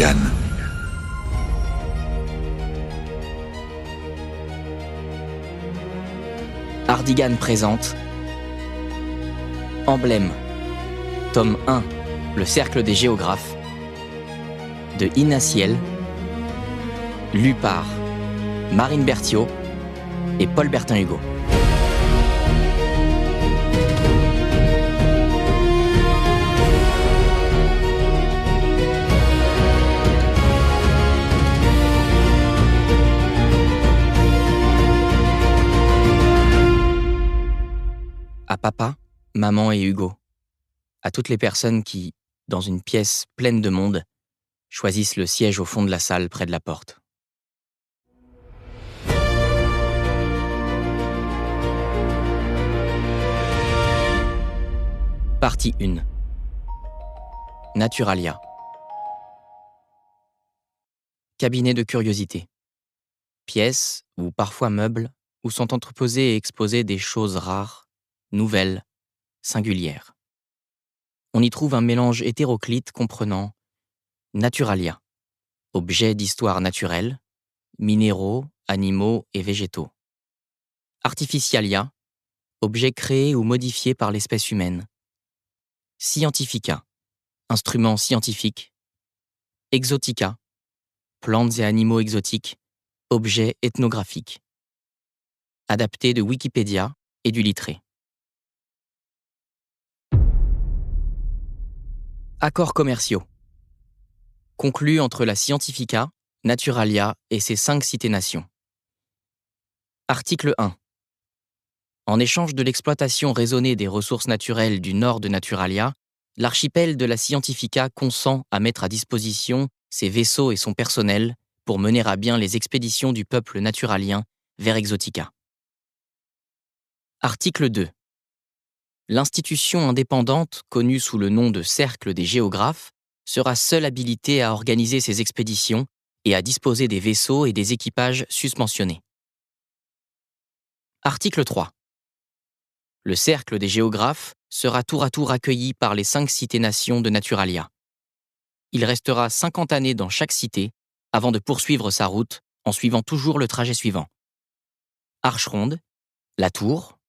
Ardigan. Ardigan présente Emblème, tome 1, Le cercle des géographes, de Inna Ciel, lu par Marine Berthiaud et Paul Bertin-Hugo. À papa, maman et Hugo, à toutes les personnes qui, dans une pièce pleine de monde, choisissent le siège au fond de la salle près de la porte. Partie 1. Naturalia. Cabinet de curiosité. Pièce, ou parfois meubles, où sont entreposées et exposées des choses rares, nouvelles, singulières. On y trouve un mélange hétéroclite comprenant Naturalia, objets d'histoire naturelle, minéraux, animaux et végétaux. Artificialia, objets créés ou modifiés par l'espèce humaine. Scientifica, instruments scientifiques. Exotica, plantes et animaux exotiques, objets ethnographiques. Adapté de Wikipédia et du Littré. Accords commerciaux. Conclus entre la Scientifica, Naturalia et ses 5 cités-nations. Article 1. En échange de l'exploitation raisonnée des ressources naturelles du nord de Naturalia, l'archipel de la Scientifica consent à mettre à disposition ses vaisseaux et son personnel pour mener à bien les expéditions du peuple naturalien vers Exotica. Article 2. L'institution indépendante, connue sous le nom de Cercle des géographes, sera seule habilitée à organiser ces expéditions et à disposer des vaisseaux et des équipages susmentionnés. Article 3. Le Cercle des géographes sera tour à tour accueilli par les 5 cités-nations de Naturalia. Il restera 50 années dans chaque cité avant de poursuivre sa route en suivant toujours le trajet suivant. Archeronde, La Tour,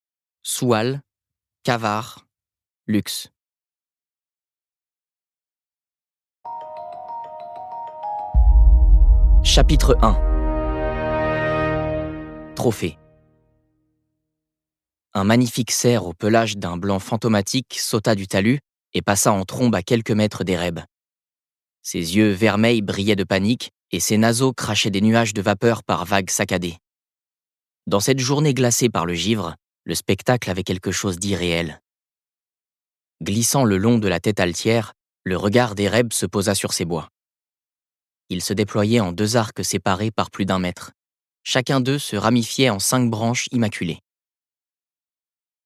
Soual, Cavard, Lux. Chapitre 1. Trophée. Un magnifique cerf au pelage d'un blanc fantomatique sauta du talus et passa en trombe à quelques mètres d'Éreb. Ses yeux vermeils brillaient de panique et ses naseaux crachaient des nuages de vapeur par vagues saccadées. Dans cette journée glacée par le givre, le spectacle avait quelque chose d'irréel. Glissant le long de la tête altière, le regard d'Éreb se posa sur ses bois. Ils se déployaient en 2 arcs séparés par plus d'1 mètre. Chacun d'eux se ramifiait en 5 branches immaculées.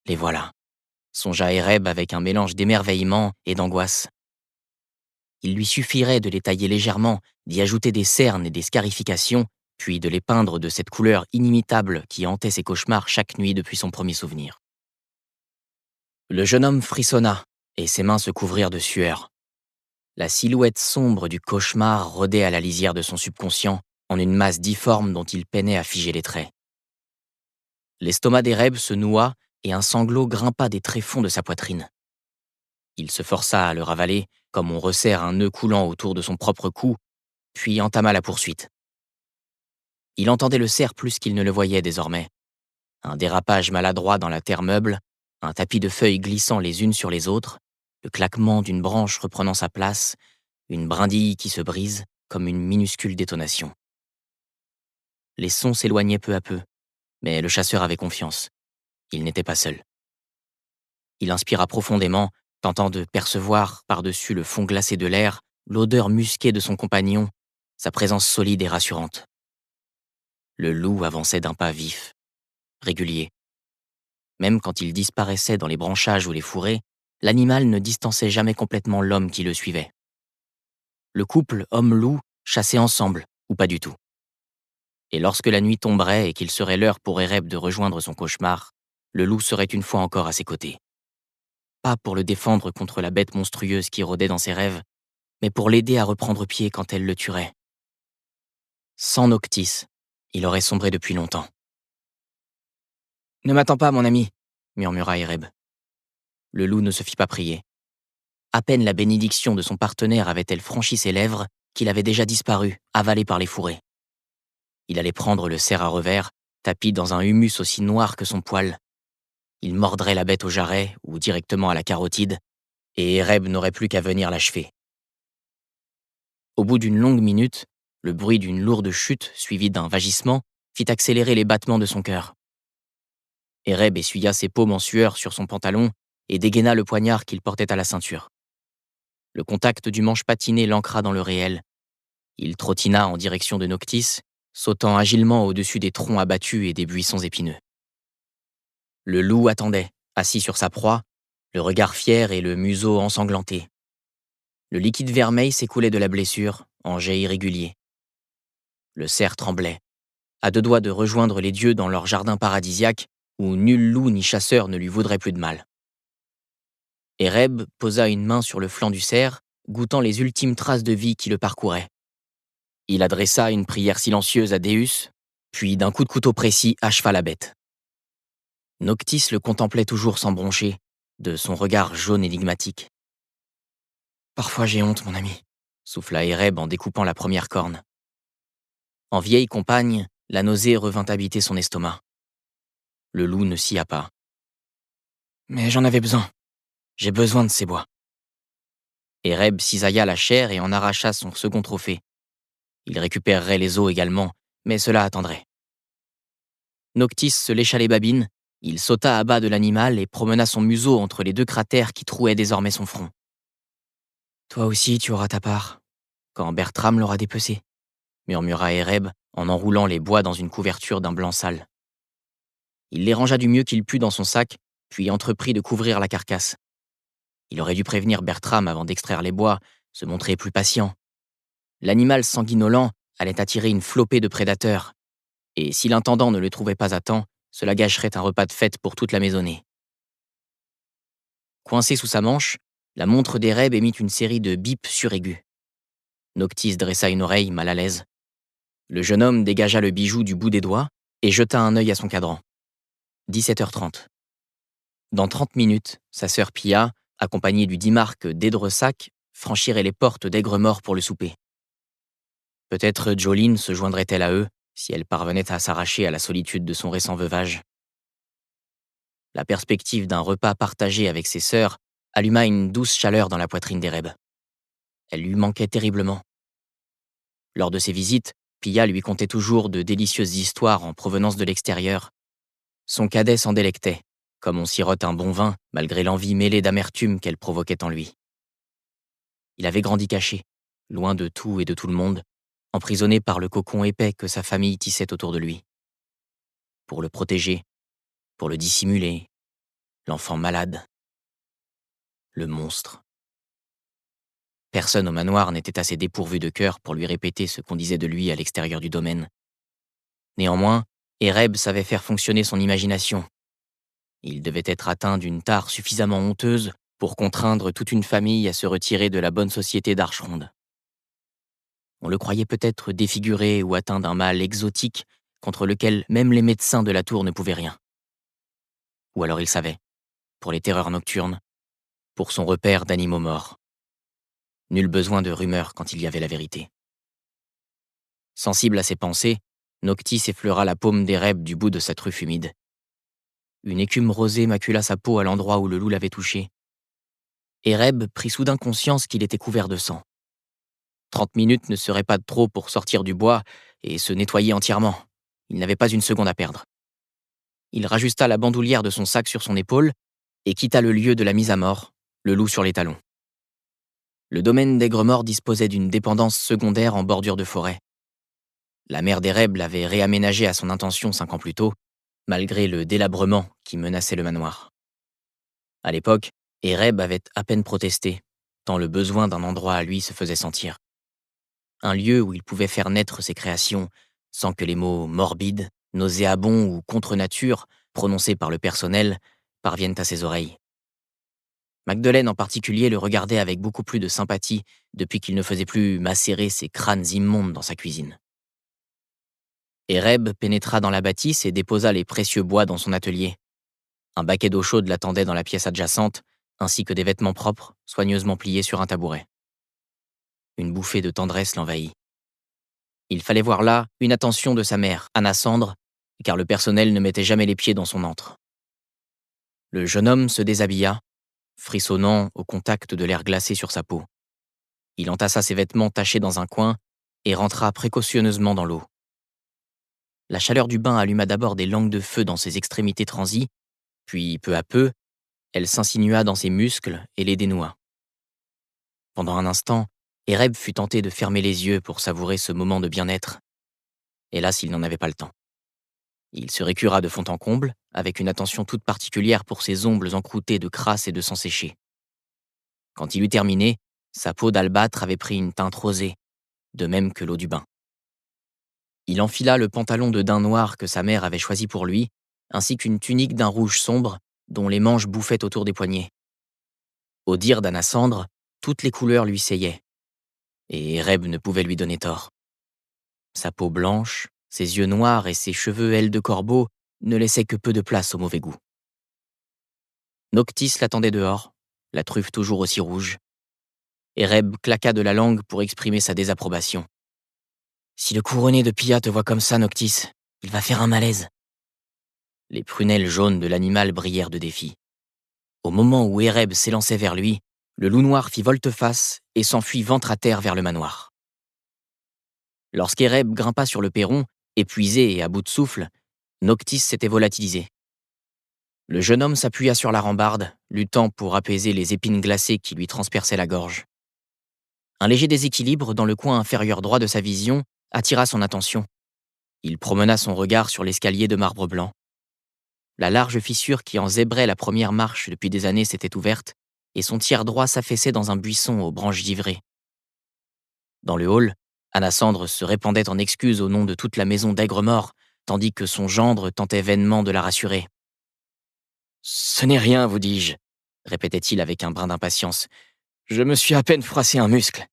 Les voilà, songea Éreb avec un mélange d'émerveillement et d'angoisse. Il lui suffirait de les tailler légèrement, d'y ajouter des cernes et des scarifications, puis de les peindre de cette couleur inimitable qui hantait ses cauchemars chaque nuit depuis son premier souvenir. Le jeune homme frissonna, et ses mains se couvrirent de sueur. La silhouette sombre du cauchemar rôdait à la lisière de son subconscient, en une masse difforme dont il peinait à figer les traits. L'estomac d'Éreb se noua, et un sanglot grimpa des tréfonds de sa poitrine. Il se força à le ravaler, comme on resserre un nœud coulant autour de son propre cou, puis entama la poursuite. Il entendait le cerf plus qu'il ne le voyait désormais. Un dérapage maladroit dans la terre meuble, un tapis de feuilles glissant les unes sur les autres, le claquement d'une branche reprenant sa place, une brindille qui se brise comme une minuscule détonation. Les sons s'éloignaient peu à peu, mais le chasseur avait confiance. Il n'était pas seul. Il inspira profondément, tentant de percevoir, par-dessus le fond glacé de l'air, l'odeur musquée de son compagnon, sa présence solide et rassurante. Le loup avançait d'un pas vif, régulier. Même quand il disparaissait dans les branchages ou les fourrés, l'animal ne distançait jamais complètement l'homme qui le suivait. Le couple homme-loup chassait ensemble, ou pas du tout. Et lorsque la nuit tomberait et qu'il serait l'heure pour Éreb de rejoindre son cauchemar, le loup serait une fois encore à ses côtés. Pas pour le défendre contre la bête monstrueuse qui rôdait dans ses rêves, mais pour l'aider à reprendre pied quand elle le tuerait. Sans Noctis, il aurait sombré depuis longtemps. « Ne m'attends pas, mon ami, » murmura Ereb. Le loup ne se fit pas prier. À peine la bénédiction de son partenaire avait-elle franchi ses lèvres qu'il avait déjà disparu, avalé par les fourrés. Il allait prendre le cerf à revers, tapi dans un humus aussi noir que son poil. Il mordrait la bête au jarret ou directement à la carotide, et Ereb n'aurait plus qu'à venir l'achever. Au bout d'une longue minute, le bruit d'une lourde chute suivie d'un vagissement fit accélérer les battements de son cœur. Ereb essuya ses paumes en sueur sur son pantalon et dégaina le poignard qu'il portait à la ceinture. Le contact du manche patiné l'ancra dans le réel. Il trottina en direction de Noctis, sautant agilement au-dessus des troncs abattus et des buissons épineux. Le loup attendait, assis sur sa proie, le regard fier et le museau ensanglanté. Le liquide vermeil s'écoulait de la blessure, en jets irréguliers. Le cerf tremblait, à deux doigts de rejoindre les dieux dans leur jardin paradisiaque où nul loup ni chasseur ne lui vaudrait plus de mal. Ereb posa une main sur le flanc du cerf, goûtant les ultimes traces de vie qui le parcouraient. Il adressa une prière silencieuse à Déus, puis d'un coup de couteau précis acheva la bête. Noctis le contemplait toujours sans broncher, de son regard jaune énigmatique. « Parfois j'ai honte, mon ami », souffla Ereb en découpant la première corne. En vieille compagne, la nausée revint habiter son estomac. Le loup ne sia pas. « Mais j'en avais besoin. J'ai besoin de ces bois. » Ereb cisailla la chair et en arracha son second trophée. Il récupérerait les os également, mais cela attendrait. Noctis se lécha les babines, il sauta à bas de l'animal et promena son museau entre les deux cratères qui trouaient désormais son front. « Toi aussi, tu auras ta part, quand Bertram l'aura dépecé, » murmura Ereb en enroulant les bois dans une couverture d'un blanc sale. Il les rangea du mieux qu'il put dans son sac, puis entreprit de couvrir la carcasse. Il aurait dû prévenir Bertram avant d'extraire les bois, se montrer plus patient. L'animal sanguinolent allait attirer une flopée de prédateurs, et si l'intendant ne le trouvait pas à temps, cela gâcherait un repas de fête pour toute la maisonnée. Coincée sous sa manche, la montre d'Ereb émit une série de bips suraigus. Noctis dressa une oreille mal à l'aise. Le jeune homme dégagea le bijou du bout des doigts et jeta un œil à son cadran. 17h30. Dans 30 minutes, sa sœur Pia, accompagnée du Dimarque d'Aidresac, franchirait les portes d'Aigre-Mort pour le souper. Peut-être Jolene se joindrait-elle à eux si elle parvenait à s'arracher à la solitude de son récent veuvage. La perspective d'un repas partagé avec ses sœurs alluma une douce chaleur dans la poitrine d'Ereb. Elle lui manquait terriblement. Lors de ses visites, Pia lui contait toujours de délicieuses histoires en provenance de l'extérieur. Son cadet s'en délectait, comme on sirote un bon vin malgré l'envie mêlée d'amertume qu'elle provoquait en lui. Il avait grandi caché, loin de tout et de tout le monde, emprisonné par le cocon épais que sa famille tissait autour de lui. Pour le protéger, pour le dissimuler, l'enfant malade, le monstre. Personne au manoir n'était assez dépourvu de cœur pour lui répéter ce qu'on disait de lui à l'extérieur du domaine. Néanmoins, Ereb savait faire fonctionner son imagination. Il devait être atteint d'une tare suffisamment honteuse pour contraindre toute une famille à se retirer de la bonne société d'Archeronde. On le croyait peut-être défiguré ou atteint d'un mal exotique contre lequel même les médecins de la tour ne pouvaient rien. Ou alors il savait, pour les terreurs nocturnes, pour son repère d'animaux morts. Nul besoin de rumeurs quand il y avait la vérité. Sensible à ses pensées, Noctis effleura la paume d'Ereb du bout de sa truffe humide. Une écume rosée macula sa peau à l'endroit où le loup l'avait touché. Ereb prit soudain conscience qu'il était couvert de sang. 30 minutes ne seraient pas de trop pour sortir du bois et se nettoyer entièrement. Il n'avait pas une seconde à perdre. Il rajusta la bandoulière de son sac sur son épaule et quitta le lieu de la mise à mort, le loup sur les talons. Le domaine d'Aigre-Mort disposait d'une dépendance secondaire en bordure de forêt. La mère d'Ereb l'avait réaménagé à son intention 5 ans plus tôt, malgré le délabrement qui menaçait le manoir. À l'époque, Ereb avait à peine protesté, tant le besoin d'un endroit à lui se faisait sentir. Un lieu où il pouvait faire naître ses créations sans que les mots morbides, nauséabonds ou contre nature, prononcés par le personnel, parviennent à ses oreilles. Magdeleine en particulier le regardait avec beaucoup plus de sympathie depuis qu'il ne faisait plus macérer ses crânes immondes dans sa cuisine. Ereb pénétra dans la bâtisse et déposa les précieux bois dans son atelier. Un baquet d'eau chaude l'attendait dans la pièce adjacente, ainsi que des vêtements propres, soigneusement pliés sur un tabouret. Une bouffée de tendresse l'envahit. Il fallait voir là une attention de sa mère, Anna Sandre, car le personnel ne mettait jamais les pieds dans son antre. Le jeune homme se déshabilla, frissonnant au contact de l'air glacé sur sa peau. Il entassa ses vêtements tachés dans un coin et rentra précautionneusement dans l'eau. La chaleur du bain alluma d'abord des langues de feu dans ses extrémités transies, puis, peu à peu, elle s'insinua dans ses muscles et les dénoua. Pendant un instant, Ereb fut tenté de fermer les yeux pour savourer ce moment de bien-être. Hélas, il n'en avait pas le temps. Il se récura de fond en comble, avec une attention toute particulière pour ses ongles encroûtés de crasse et de sang séché. Quand il eut terminé, sa peau d'albâtre avait pris une teinte rosée, de même que l'eau du bain. Il enfila le pantalon de daim noir que sa mère avait choisi pour lui, ainsi qu'une tunique d'un rouge sombre, dont les manches bouffaient autour des poignets. Au dire d'Anna Sandre, toutes les couleurs lui seyaient, et Ereb ne pouvait lui donner tort. Sa peau blanche, ses yeux noirs et ses cheveux ailes de corbeau ne laissaient que peu de place au mauvais goût. Noctis l'attendait dehors, la truffe toujours aussi rouge. Ereb claqua de la langue pour exprimer sa désapprobation. « Si le couronné de Pia te voit comme ça, Noctis, il va faire un malaise. » Les prunelles jaunes de l'animal brillèrent de défi. Au moment où Ereb s'élançait vers lui, le loup noir fit volte-face et s'enfuit ventre à terre vers le manoir. Lorsqu'Ereb grimpa sur le perron, épuisé et à bout de souffle, Noctis s'était volatilisé. Le jeune homme s'appuya sur la rambarde, luttant pour apaiser les épines glacées qui lui transperçaient la gorge. Un léger déséquilibre dans le coin inférieur droit de sa vision attira son attention. Il promena son regard sur l'escalier de marbre blanc. La large fissure qui en zébrait la première marche depuis des années s'était ouverte, et son tiers droit s'affaissait dans un buisson aux branches givrées. Dans le hall, Anna Sandre se répandait en excuses au nom de toute la maison d'Aigre-Mort, tandis que son gendre tentait vainement de la rassurer. « Ce n'est rien, vous dis-je, » répétait-il avec un brin d'impatience. « Je me suis à peine froissé un muscle. »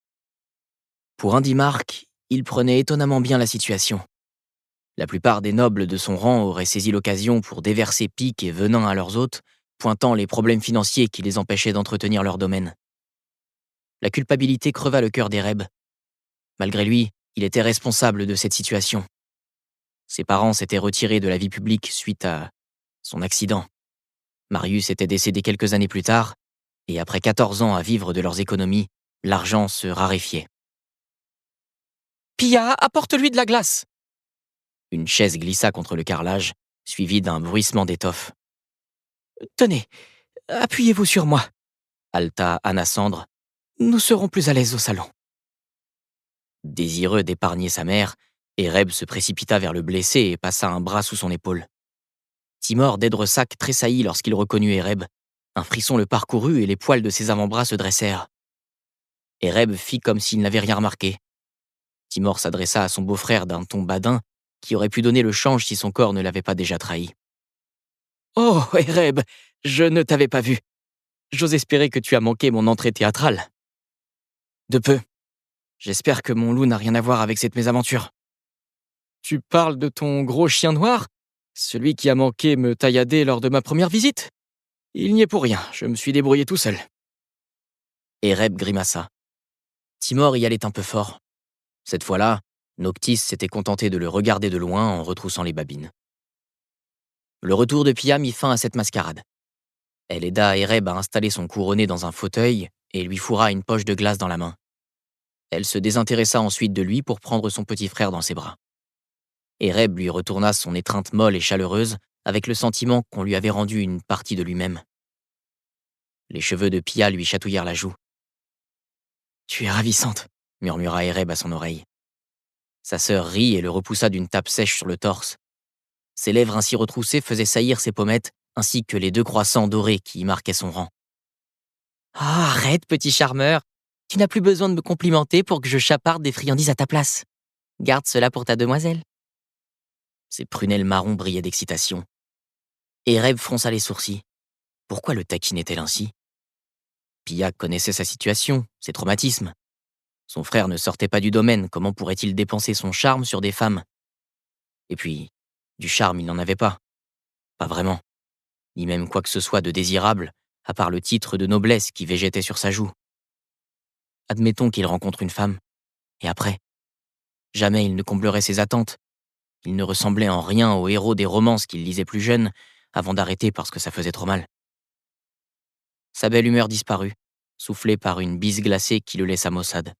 Pour un Dimarque, il prenait étonnamment bien la situation. La plupart des nobles de son rang auraient saisi l'occasion pour déverser piques et venin à leurs hôtes, pointant les problèmes financiers qui les empêchaient d'entretenir leur domaine. La culpabilité creva le cœur d'Ereb. Malgré lui, il était responsable de cette situation. Ses parents s'étaient retirés de la vie publique suite à son accident. Marius était décédé quelques années plus tard, et après 14 ans à vivre de leurs économies, l'argent se raréfiait. « Pia, apporte-lui de la glace !» Une chaise glissa contre le carrelage, suivie d'un bruissement d'étoffe. « Tenez, appuyez-vous sur moi !» haleta Anna Sandre. « Nous serons plus à l'aise au salon. » Désireux d'épargner sa mère, Ereb se précipita vers le blessé et passa un bras sous son épaule. Timor d'Aidresac tressaillit lorsqu'il reconnut Ereb. Un frisson le parcourut et les poils de ses avant-bras se dressèrent. Ereb fit comme s'il n'avait rien remarqué. Timor s'adressa à son beau-frère d'un ton badin qui aurait pu donner le change si son corps ne l'avait pas déjà trahi. « Oh, Ereb, je ne t'avais pas vu. J'ose espérer que tu as manqué mon entrée théâtrale. »« De peu. J'espère que mon loup n'a rien à voir avec cette mésaventure. »« Tu parles de ton gros chien noir ? Celui qui a manqué me taillader lors de ma première visite ? Il n'y est pour rien, je me suis débrouillé tout seul. » Ereb grimaça. Timor y allait un peu fort. Cette fois-là, Noctis s'était contenté de le regarder de loin en retroussant les babines. Le retour de Pia mit fin à cette mascarade. Elle aida Ereb à installer son couronné dans un fauteuil et lui fourra une poche de glace dans la main. Elle se désintéressa ensuite de lui pour prendre son petit frère dans ses bras. Ereb lui retourna son étreinte molle et chaleureuse avec le sentiment qu'on lui avait rendu une partie de lui-même. Les cheveux de Pia lui chatouillèrent la joue. « Tu es ravissante », murmura Ereb à son oreille. Sa sœur rit et le repoussa d'une tape sèche sur le torse. Ses lèvres ainsi retroussées faisaient saillir ses pommettes, ainsi que les 2 croissants dorés qui y marquaient son rang. « Ah, arrête, petit charmeur. Tu n'as plus besoin de me complimenter pour que je chaparde des friandises à ta place. Garde cela pour ta demoiselle. » Ses prunelles marron brillaient d'excitation. Ereb fronça les sourcils. Pourquoi le taquinait-elle ainsi ? Pia connaissait sa situation, ses traumatismes. Son frère ne sortait pas du domaine, comment pourrait-il dépenser son charme sur des femmes? Et puis, du charme, il n'en avait pas. Pas vraiment. Ni même quoi que ce soit de désirable, à part le titre de noblesse qui végétait sur sa joue. Admettons qu'il rencontre une femme. Et après? Jamais il ne comblerait ses attentes. Il ne ressemblait en rien au héros des romances qu'il lisait plus jeune, avant d'arrêter parce que ça faisait trop mal. Sa belle humeur disparut, soufflée par une bise glacée qui le laissa maussade.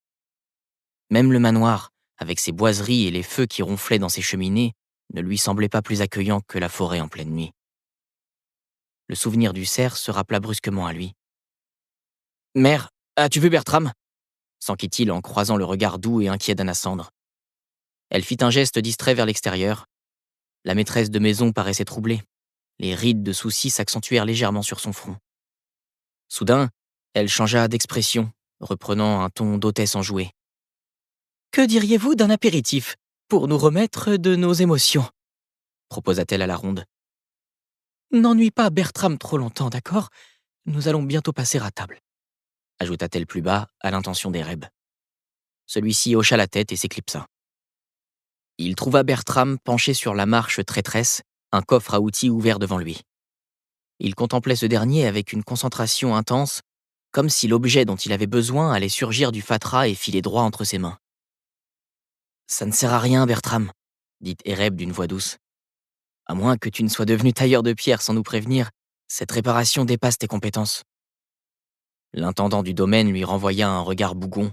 Même le manoir, avec ses boiseries et les feux qui ronflaient dans ses cheminées, ne lui semblait pas plus accueillant que la forêt en pleine nuit. Le souvenir du cerf se rappela brusquement à lui. « Mère, as-tu vu Bertram ?» s'enquit-il en croisant le regard doux et inquiet d'Anna-Cendre. Elle fit un geste distrait vers l'extérieur. La maîtresse de maison paraissait troublée. Les rides de soucis s'accentuèrent légèrement sur son front. Soudain, elle changea d'expression, reprenant un ton d'hôtesse enjouée. « Que diriez-vous d'un apéritif, pour nous remettre de nos émotions ?» proposa-t-elle à la ronde. « N'ennuie pas Bertram trop longtemps, d'accord? Nous allons bientôt passer à table. » ajouta-t-elle plus bas, à l'intention d'Ereb. Celui-ci hocha la tête et s'éclipsa. Il trouva Bertram penché sur la marche traîtresse, un coffre à outils ouvert devant lui. Il contemplait ce dernier avec une concentration intense, comme si l'objet dont il avait besoin allait surgir du fatras et filer droit entre ses mains. « Ça ne sert à rien, Bertram, » dit Ereb d'une voix douce. « À moins que tu ne sois devenu tailleur de pierre sans nous prévenir, cette réparation dépasse tes compétences. » L'intendant du domaine lui renvoya un regard bougon.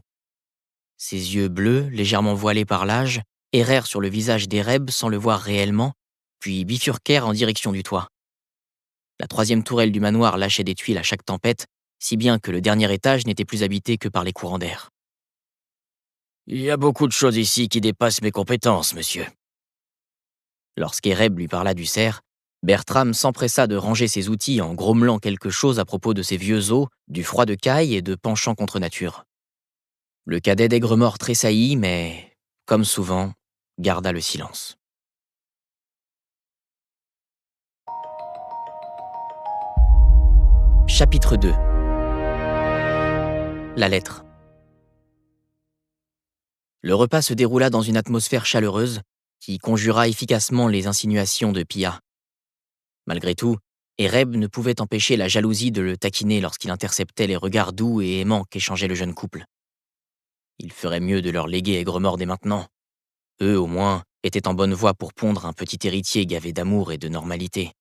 Ses yeux bleus, légèrement voilés par l'âge, errèrent sur le visage d'Ereb sans le voir réellement, puis bifurquèrent en direction du toit. La troisième tourelle du manoir lâchait des tuiles à chaque tempête, si bien que le dernier étage n'était plus habité que par les courants d'air. « Il y a beaucoup de choses ici qui dépassent mes compétences, monsieur. » Lorsqu'Ereb lui parla du cerf, Bertram s'empressa de ranger ses outils en grommelant quelque chose à propos de ses vieux os, du froid de caille et de penchant contre nature. Le cadet d'Aigre-Mort tressaillit, mais, comme souvent, garda le silence. Chapitre 2. La lettre. Le repas se déroula dans une atmosphère chaleureuse qui conjura efficacement les insinuations de Pia. Malgré tout, Ereb ne pouvait empêcher la jalousie de le taquiner lorsqu'il interceptait les regards doux et aimants qu'échangeait le jeune couple. Il ferait mieux de leur léguer Aigre-Mort dès maintenant. Eux, au moins, étaient en bonne voie pour pondre un petit héritier gavé d'amour et de normalité.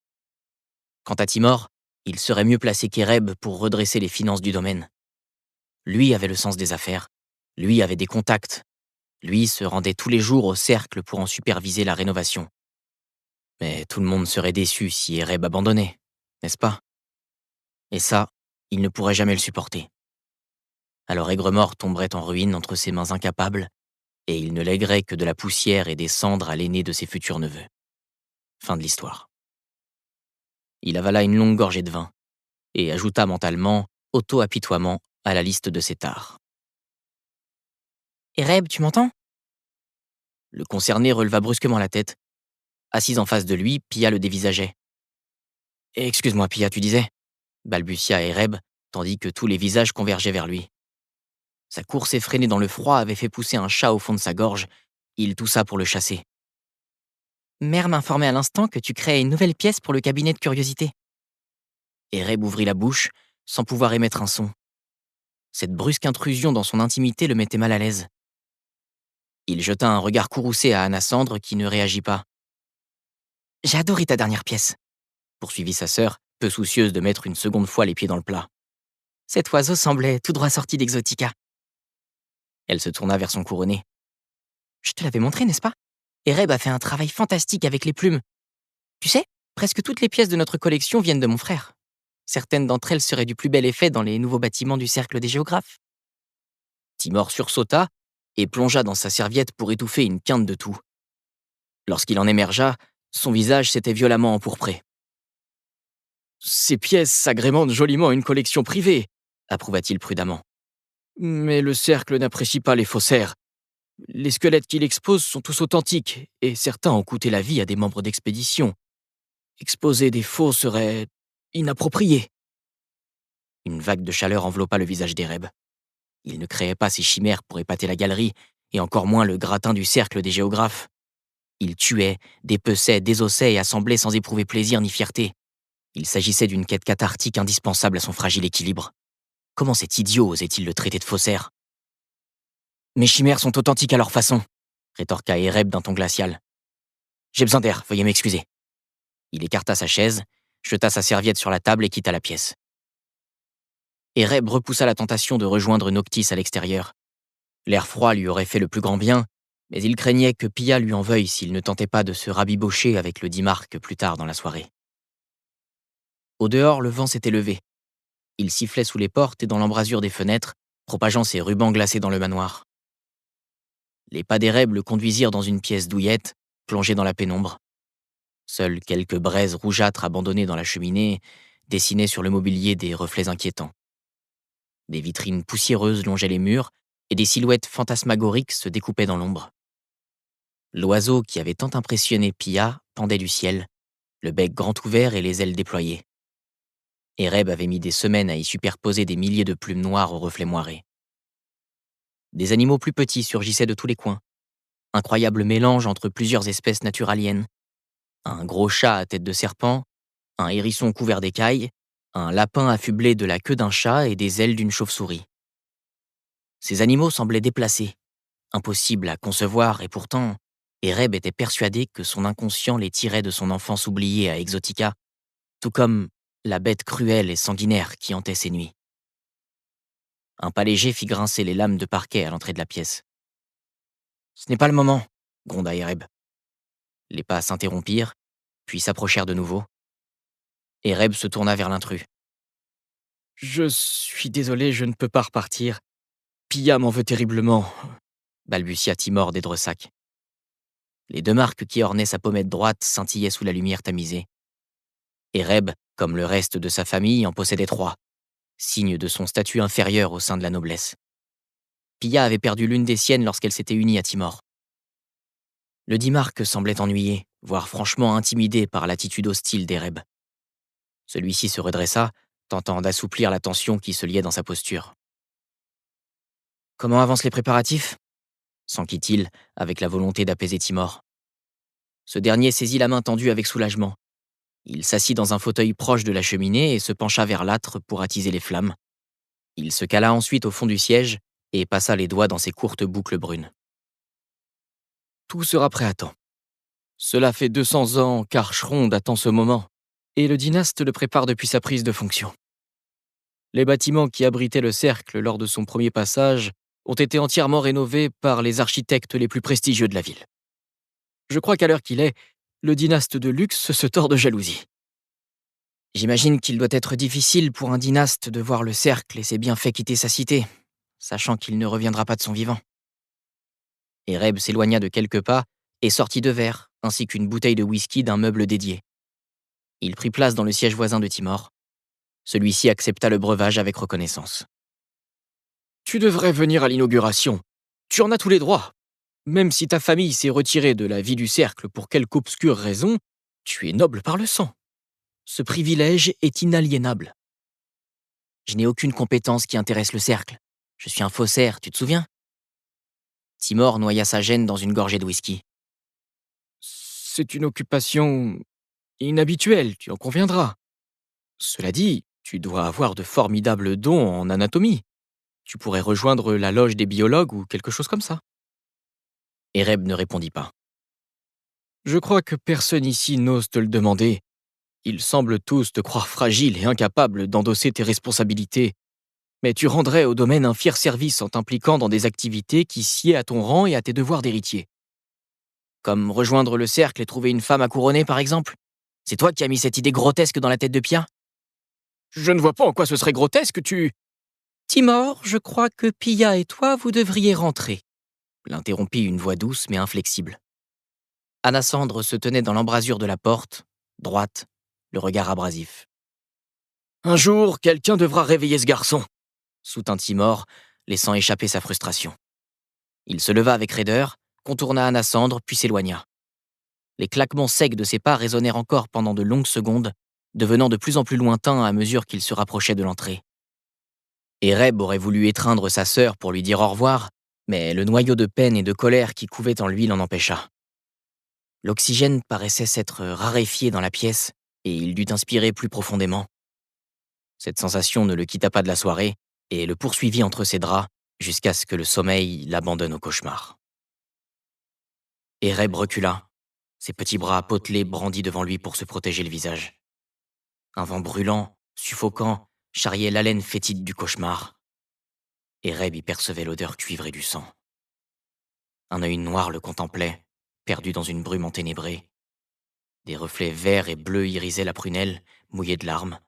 Quant à Timor, il serait mieux placé qu'Ereb pour redresser les finances du domaine. Lui avait le sens des affaires, lui avait des contacts, lui se rendait tous les jours au cercle pour en superviser la rénovation. Mais tout le monde serait déçu si Ereb abandonnait, n'est-ce pas? Et ça, il ne pourrait jamais le supporter. Alors Aigre-Mort tomberait en ruine entre ses mains incapables, et il ne lèguerait que de la poussière et des cendres à l'aîné de ses futurs neveux. Fin de l'histoire. Il avala une longue gorgée de vin, et ajouta mentalement, auto-apitoiement, à la liste de ses tares. « Ereb, tu m'entends ?» Le concerné releva brusquement la tête. Assise en face de lui, Pia le dévisageait. « Excuse-moi, Pia, tu disais ?» balbutia Ereb, tandis que tous les visages convergeaient vers lui. Sa course effrénée dans le froid avait fait pousser un chat au fond de sa gorge. Il toussa pour le chasser. « Mère m'informait à l'instant que tu créais une nouvelle pièce pour le cabinet de curiosité. » Ereb ouvrit la bouche, sans pouvoir émettre un son. Cette brusque intrusion dans son intimité le mettait mal à l'aise. Il jeta un regard courroucé à Anna-Cendre qui ne réagit pas. « J'ai adoré ta dernière pièce, » poursuivit sa sœur, peu soucieuse de mettre une seconde fois les pieds dans le plat. « Cet oiseau semblait tout droit sorti d'Exotica. » Elle se tourna vers son couronné. « Je te l'avais montré, n'est-ce pas? Ereb a fait un travail fantastique avec les plumes. Tu sais, presque toutes les pièces de notre collection viennent de mon frère. Certaines d'entre elles seraient du plus bel effet dans les nouveaux bâtiments du Cercle des Géographes. » Timor sursauta et plongea dans sa serviette pour étouffer une quinte de toux. Lorsqu'il en émergea, son visage s'était violemment empourpré. « Ces pièces s'agrémentent joliment une collection privée, » approuva-t-il prudemment. « Mais le cercle n'apprécie pas les faussaires. Les squelettes qu'il expose sont tous authentiques, et certains ont coûté la vie à des membres d'expédition. Exposer des faux serait inapproprié. » Une vague de chaleur enveloppa le visage d'Ereb. Il ne créait pas ces chimères pour épater la galerie, et encore moins le gratin du cercle des géographes. Il tuait, dépeçait, désossait et assemblait sans éprouver plaisir ni fierté. Il s'agissait d'une quête cathartique indispensable à son fragile équilibre. Comment cet idiot osait-il le traiter de faussaire? Mes chimères sont authentiques à leur façon, rétorqua Ereb d'un ton glacial. J'ai besoin d'air, veuillez m'excuser. Il écarta sa chaise, jeta sa serviette sur la table et quitta la pièce. Ereb repoussa la tentation de rejoindre Noctis à l'extérieur. L'air froid lui aurait fait le plus grand bien, mais il craignait que Pia lui en veuille s'il ne tentait pas de se rabibocher avec le Dimarque plus tard dans la soirée. Au dehors, le vent s'était levé. Il sifflait sous les portes et dans l'embrasure des fenêtres, propageant ses rubans glacés dans le manoir. Les pas d'Ereb le conduisirent dans une pièce douillette, plongée dans la pénombre. Seules quelques braises rougeâtres abandonnées dans la cheminée dessinaient sur le mobilier des reflets inquiétants. Des vitrines poussiéreuses longeaient les murs et des silhouettes fantasmagoriques se découpaient dans l'ombre. L'oiseau qui avait tant impressionné Pia pendait du ciel, le bec grand ouvert et les ailes déployées. Ereb avait mis des semaines à y superposer des milliers de plumes noires aux reflets moirés. Des animaux plus petits surgissaient de tous les coins. Incroyable mélange entre plusieurs espèces naturaliennes. Un gros chat à tête de serpent, un hérisson couvert d'écailles, un lapin affublé de la queue d'un chat et des ailes d'une chauve-souris. Ces animaux semblaient déplacés, impossibles à concevoir, et pourtant, Ereb était persuadé que son inconscient les tirait de son enfance oubliée à Exotica, tout comme la bête cruelle et sanguinaire qui hantait ses nuits. Un pas léger fit grincer les lames de parquet à l'entrée de la pièce. « Ce n'est pas le moment », gronda Ereb. Les pas s'interrompirent, puis s'approchèrent de nouveau. Ereb se tourna vers l'intrus. « Je suis désolé, je ne peux pas repartir. Pia m'en veut terriblement, » balbutia Timor d'Edressac. Les deux marques qui ornaient sa pommette droite scintillaient sous la lumière tamisée. Ereb, comme le reste de sa famille, en possédait 3, signe de son statut inférieur au sein de la noblesse. Pia avait perdu l'une des siennes lorsqu'elle s'était unie à Timor. Le Dimarque semblait ennuyé, voire franchement intimidé par l'attitude hostile d'Ereb. Celui-ci se redressa, tentant d'assouplir la tension qui se liait dans sa posture. « Comment avancent les préparatifs ?» s'enquit-il, avec la volonté d'apaiser Timor. Ce dernier saisit la main tendue avec soulagement. Il s'assit dans un fauteuil proche de la cheminée et se pencha vers l'âtre pour attiser les flammes. Il se cala ensuite au fond du siège et passa les doigts dans ses courtes boucles brunes. Tout sera prêt à temps. Cela fait 200 ans qu'Archeronde attend ce moment, et le dynaste le prépare depuis sa prise de fonction. Les bâtiments qui abritaient le cercle lors de son premier passage ont été entièrement rénovés par les architectes les plus prestigieux de la ville. Je crois qu'à l'heure qu'il est, le dynaste de luxe se tord de jalousie. J'imagine qu'il doit être difficile pour un dynaste de voir le cercle et ses bienfaits quitter sa cité, sachant qu'il ne reviendra pas de son vivant. Ereb s'éloigna de quelques pas et sortit 2 verres, ainsi qu'une bouteille de whisky d'un meuble dédié. Il prit place dans le siège voisin de Timor. Celui-ci accepta le breuvage avec reconnaissance. « Tu devrais venir à l'inauguration. Tu en as tous les droits. Même si ta famille s'est retirée de la vie du cercle pour quelque obscure raison, tu es noble par le sang. Ce privilège est inaliénable. » Je n'ai aucune compétence qui intéresse le cercle. Je suis un faussaire, tu te souviens? Timor noya sa gêne dans une gorgée de whisky. C'est une occupation inhabituelle, tu en conviendras. Cela dit, tu dois avoir de formidables dons en anatomie. Tu pourrais rejoindre la loge des biologues ou quelque chose comme ça. Ereb ne répondit pas. Je crois que personne ici n'ose te le demander. Ils semblent tous te croire fragile et incapable d'endosser tes responsabilités. Mais tu rendrais au domaine un fier service en t'impliquant dans des activités qui sied à ton rang et à tes devoirs d'héritier. Comme rejoindre le cercle et trouver une femme à couronner, par exemple. C'est toi qui as mis cette idée grotesque dans la tête de Pia? Je ne vois pas en quoi ce serait grotesque, tu... Timor, je crois que Pia et toi, vous devriez rentrer, l'interrompit une voix douce mais inflexible. Anasandre se tenait dans l'embrasure de la porte, droite, le regard abrasif. Un jour, quelqu'un devra réveiller ce garçon, soutint Timor, laissant échapper sa frustration. Il se leva avec raideur, contourna Anasandre, puis s'éloigna. Les claquements secs de ses pas résonnèrent encore pendant de longues secondes, devenant de plus en plus lointains à mesure qu'il se rapprochait de l'entrée. Ereb aurait voulu étreindre sa sœur pour lui dire au revoir, mais le noyau de peine et de colère qui couvait en lui l'en empêcha. L'oxygène paraissait s'être raréfié dans la pièce, et il dut inspirer plus profondément. Cette sensation ne le quitta pas de la soirée, et le poursuivit entre ses draps, jusqu'à ce que le sommeil l'abandonne au cauchemar. Ereb recula, ses petits bras potelés brandis devant lui pour se protéger le visage. Un vent brûlant, suffocant, charriait l'haleine fétide du cauchemar. Ereb y percevait l'odeur cuivrée du sang. Un œil noir le contemplait, perdu dans une brume enténébrée. Des reflets verts et bleus irisaient la prunelle, mouillée de larmes.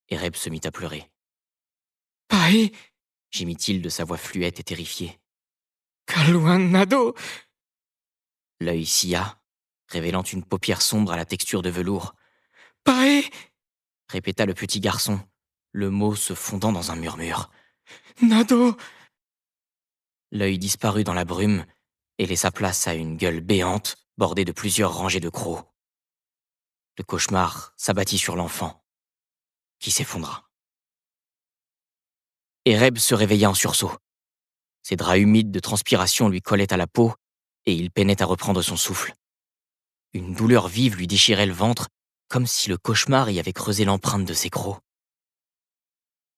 Ereb se mit à pleurer. Pae, Gémit-il de sa voix fluette et terrifiée. Kaluan Nado. L'œil silla, révélant une paupière sombre à la texture de velours. Pae, Répéta le petit garçon, le mot se fondant dans un murmure. Nado. L'œil disparut dans la brume et laissa place à une gueule béante bordée de plusieurs rangées de crocs. Le cauchemar s'abattit sur l'enfant, qui s'effondra. Ereb se réveilla en sursaut. Ses draps humides de transpiration lui collaient à la peau et il peinait à reprendre son souffle. Une douleur vive lui déchirait le ventre, comme si le cauchemar y avait creusé l'empreinte de ses crocs.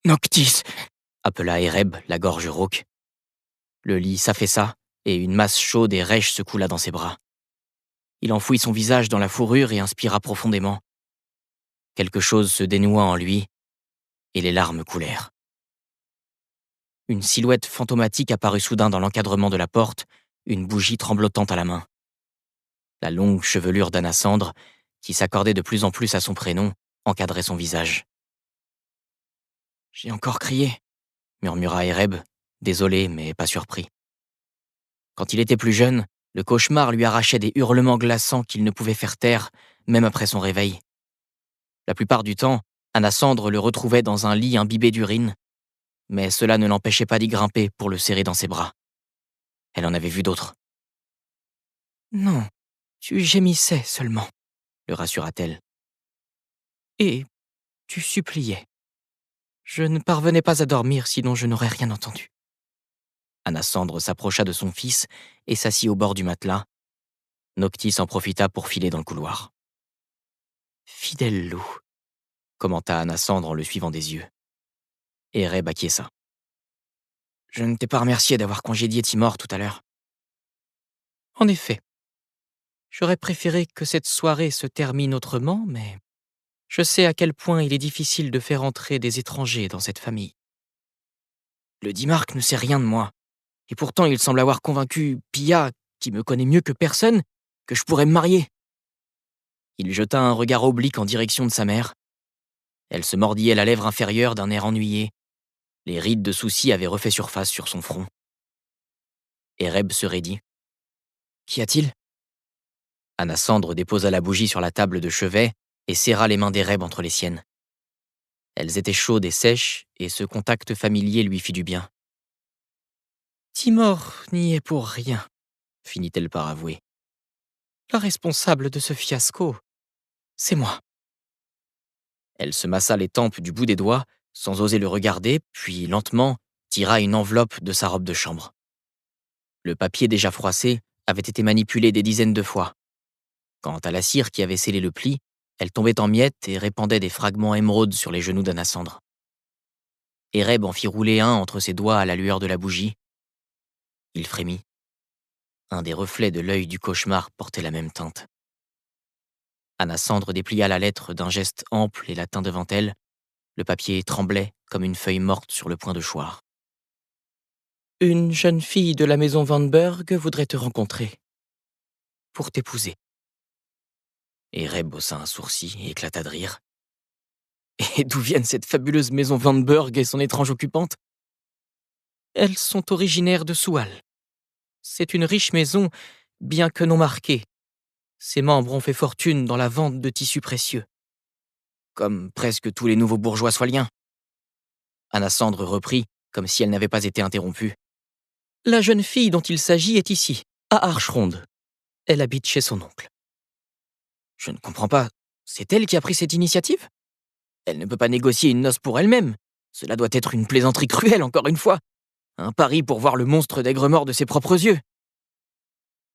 Noctis. Appela Ereb, la gorge rauque. Le lit s'affaissa et une masse chaude et rêche se coula dans ses bras. Il enfouit son visage dans la fourrure et inspira profondément. Quelque chose se dénoua en lui et les larmes coulèrent. Une silhouette fantomatique apparut soudain dans l'encadrement de la porte, une bougie tremblotante à la main. La longue chevelure d'Anna Cendre, qui s'accordait de plus en plus à son prénom, encadrait son visage. « J'ai encore crié », murmura Ereb, désolé mais pas surpris. Quand il était plus jeune, le cauchemar lui arrachait des hurlements glaçants qu'il ne pouvait faire taire, même après son réveil. La plupart du temps, Anna Cendre le retrouvait dans un lit imbibé d'urine, mais cela ne l'empêchait pas d'y grimper pour le serrer dans ses bras. Elle en avait vu d'autres. « Non, tu gémissais seulement », le rassura-t-elle. « Et tu suppliais. Je ne parvenais pas à dormir, sinon je n'aurais rien entendu. » Anna Cendre s'approcha de son fils et s'assit au bord du matelas. Noctis en profita pour filer dans le couloir. « Fidèle loup », commenta Anna Cendre en le suivant des yeux. Ereb acquiesça. « Je ne t'ai pas remercié d'avoir congédié Timor tout à l'heure. » « En effet. J'aurais préféré que cette soirée se termine autrement, mais je sais à quel point il est difficile de faire entrer des étrangers dans cette famille. Le Dimarque ne sait rien de moi, et pourtant il semble avoir convaincu Pia, qui me connaît mieux que personne, que je pourrais me marier. » Il jeta un regard oblique en direction de sa mère. Elle se mordillait la lèvre inférieure d'un air ennuyé. Les rides de souci avaient refait surface sur son front. Ereb se raidit. « Qu'y a-t-il » Anna Cendre déposa la bougie sur la table de chevet et serra les mains d'Ereb entre les siennes. Elles étaient chaudes et sèches, et ce contact familier lui fit du bien. « Timor n'y est pour rien, » finit-elle par avouer. « La responsable de ce fiasco, c'est moi. » Elle se massa les tempes du bout des doigts, sans oser le regarder, puis lentement tira une enveloppe de sa robe de chambre. Le papier déjà froissé avait été manipulé des dizaines de fois. Quant à la cire qui avait scellé le pli, elle tombait en miettes et répandait des fragments émeraudes sur les genoux d'Anna Cendre. Ereb en fit rouler un entre ses doigts à la lueur de la bougie. Il frémit. Un des reflets de l'œil du cauchemar portait la même teinte. Anna Cendre déplia la lettre d'un geste ample et la tint devant elle. Le papier tremblait comme une feuille morte sur le point de choir. « Une jeune fille de la maison Van Berg voudrait te rencontrer. Pour t'épouser. » Ereb haussa un sourcil et éclata de rire. « Et d'où viennent cette fabuleuse maison Van Berg et son étrange occupante ?»« Elles sont originaires de Soual. C'est une riche maison, bien que non marquée. Ses membres ont fait fortune dans la vente de tissus précieux. Comme presque tous les nouveaux bourgeois soiliens. » Anna Cendre reprit, comme si elle n'avait pas été interrompue. « La jeune fille dont il s'agit est ici, à Archeronde. Elle habite chez son oncle. » « Je ne comprends pas. C'est elle qui a pris cette initiative ? Elle ne peut pas négocier une noce pour elle-même. Cela doit être une plaisanterie cruelle, encore une fois. Un pari pour voir le monstre d'Aigre-Mort de ses propres yeux.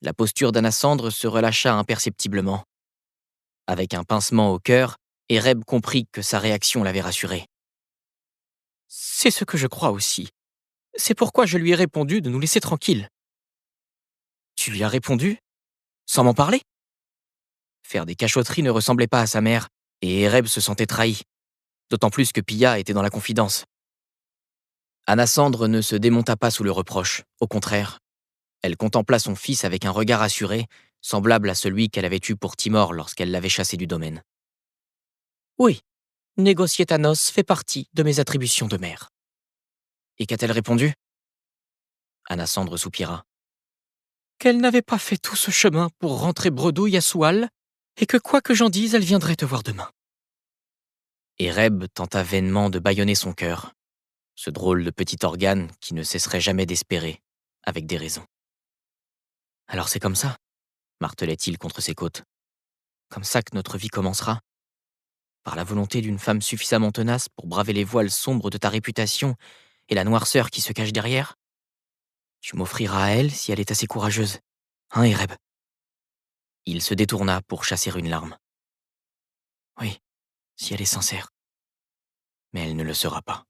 La posture d'Anassandre se relâcha imperceptiblement. Avec un pincement au cœur, Ereb comprit que sa réaction l'avait rassuré. C'est ce que je crois aussi. C'est pourquoi je lui ai répondu de nous laisser tranquilles. Tu lui as répondu? Sans m'en parler? Faire des cachotteries ne ressemblait pas à sa mère, et Ereb se sentait trahi. D'autant plus que Pia était dans la confidence. Anassandre ne se démonta pas sous le reproche, au contraire. Elle contempla son fils avec un regard assuré, semblable à celui qu'elle avait eu pour Timor lorsqu'elle l'avait chassé du domaine. Oui, négocier ta noce fait partie de mes attributions de mère. Et qu'a-t-elle répondu? Anassandre soupira. Qu'elle n'avait pas fait tout ce chemin pour rentrer bredouille à Soual, et que quoi que j'en dise, elle viendrait te voir demain. Ereb tenta vainement de bâillonner son cœur, ce drôle de petit organe qui ne cesserait jamais d'espérer, avec des raisons. Alors c'est comme ça, martelait-il contre ses côtes. Comme ça que notre vie commencera. Par la volonté d'une femme suffisamment tenace pour braver les voiles sombres de ta réputation et la noirceur qui se cache derrière. Tu m'offriras à elle si elle est assez courageuse. Hein, Ereb? Il se détourna pour chasser une larme. Oui, si elle est sincère. Mais elle ne le sera pas.